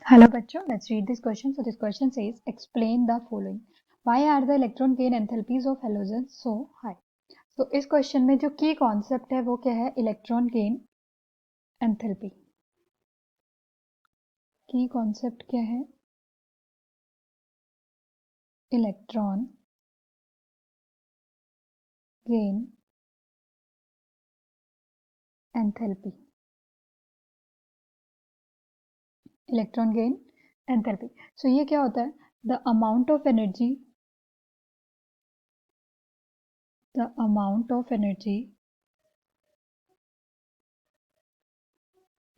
Hello बच्चों, let's read this question. So this question says, explain the following. Why are the electron gain enthalpies of halogens so high? तो इस question में जो की concept है वो क्या है? Electron gain enthalpy. की कॉन्सेप्ट क्या है? Electron gain enthalpy. Electron gain enthalpy. So ये क्या होता है? The amount of energy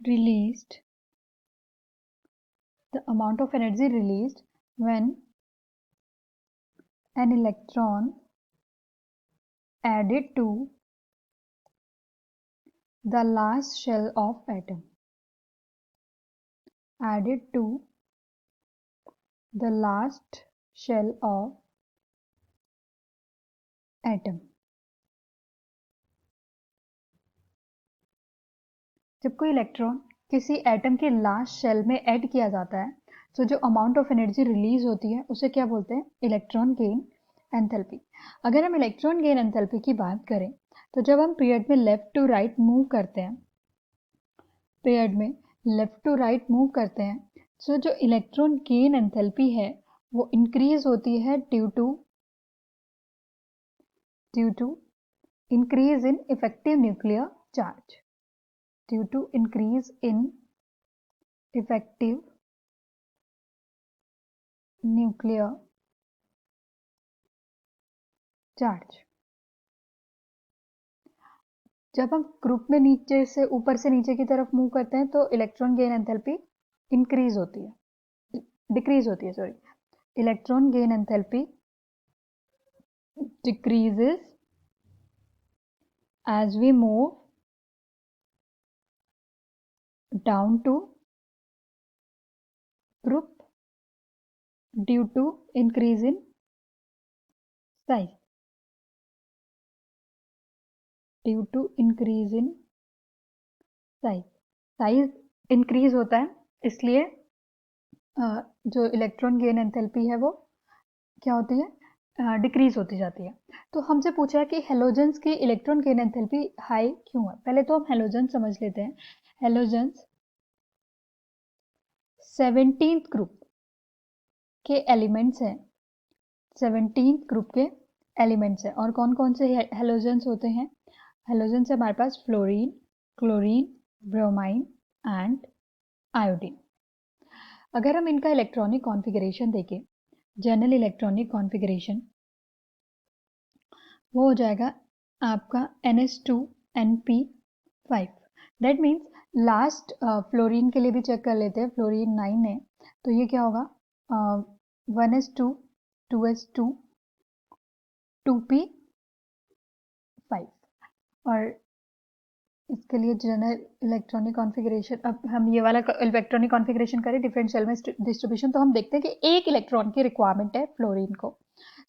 released when an electron added to the last shell of atom. जब कोई इलेक्ट्रॉन किसी एटम के लास्ट शेल में ऐड किया जाता है तो जो अमाउंट ऑफ एनर्जी रिलीज होती है उसे क्या बोलते हैं? Electron gain enthalpy. अगर हम इलेक्ट्रॉन गेन एंथैल्पी की बात करें तो जब हम पीरियड में लेफ्ट टू राइट मूव करते हैं तो जो इलेक्ट्रॉन गेन एंथैल्पी है वो इंक्रीज होती है due to increase in effective nuclear charge. Due to increase in effective nuclear charge. जब हम ग्रुप में नीचे से ऊपर से नीचे की तरफ मूव करते हैं तो इलेक्ट्रॉन गेन एंथैल्पी डिक्रीज होती है. Electron gain enthalpy decreases as we move down to group due to increase in size. Size increase होता है इसलिए जो इलेक्ट्रॉन गेन एंथैल्पी है वो क्या होती है? डिक्रीज होती जाती है. तो हमसे पूछा है कि हेलोजेंस की इलेक्ट्रॉन गेन एंथैल्पी हाई क्यों है. पहले तो हम हेलोजेंस समझ लेते हैं. हेलोजेंस 17th ग्रुप के एलिमेंट्स हैं. 17th ग्रुप के एलिमेंट्स हैं. और कौन कौन से हेलोजेंस होते हैं? हेलोजेंस है हमारे पास fluorine, chlorine, bromine and iodine. अगर हम इनका इलेक्ट्रॉनिक कॉन्फ़िगरेशन देखें, जनरल इलेक्ट्रॉनिक कॉन्फ़िगरेशन वो हो जाएगा आपका NH2NP5. That means last fluorine के लिए भी चेक कर लेते हैं. फ्लोरीन 9 है तो ये क्या होगा? 1s2 2s2 2p5. और इसके लिए जनरल इलेक्ट्रॉनिक कॉन्फ़िगरेशन, अब हम ये वाला इलेक्ट्रॉनिक कॉन्फ़िगरेशन करें डिफरेंट शेल में डिस्ट्रीब्यूशन तो हम देखते हैं कि एक इलेक्ट्रॉन की रिक्वायरमेंट है फ्लोरीन को.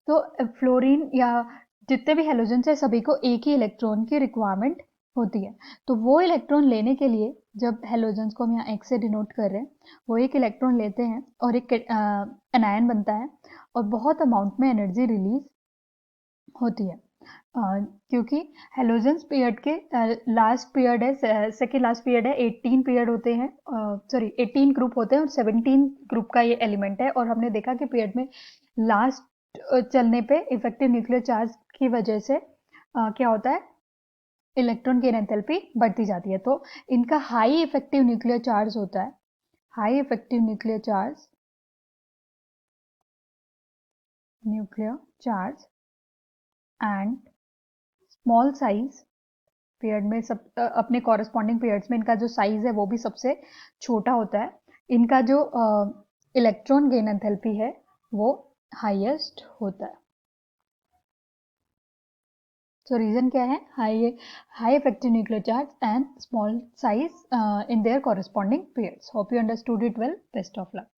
तो फ्लोरीन या जितने भी हेलोजेंस है सभी को एक ही इलेक्ट्रॉन की रिक्वायरमेंट होती है. तो वो इलेक्ट्रॉन लेने के लिए जब हेलोजेंस को हम यहाँ एक्स से डिनोट कर रहे हैं वो एक इलेक्ट्रॉन लेते हैं और एक एनायन बनता है और बहुत अमाउंट में एनर्जी रिलीज होती है. क्योंकि हेलोजेंस पीरियड के लास्ट पीरियड है, सेकेंड लास्ट पीरियड है. 18 पीरियड होते हैं, 18 ग्रुप होते हैं और 17 ग्रुप का ये एलिमेंट है. और हमने देखा कि पीरियड में लास्ट चलने पे इफेक्टिव न्यूक्लियर चार्ज की वजह से क्या होता है? इलेक्ट्रॉन गेन एंथैल्पी बढ़ती जाती है. तो इनका हाई इफेक्टिव न्यूक्लियर चार्ज होता है. High effective nuclear charge and small size period में सब अपने कॉरेस्पॉन्डिंग पीरियड्स में इनका जो साइज है वो भी सबसे छोटा होता है. इनका जो इलेक्ट्रॉन गेन एंथैल्पी है वो हाईएस्ट होता है. So reason क्या है? High effective nuclear charge and small size in their corresponding pairs. Hope you understood it well. Best of luck.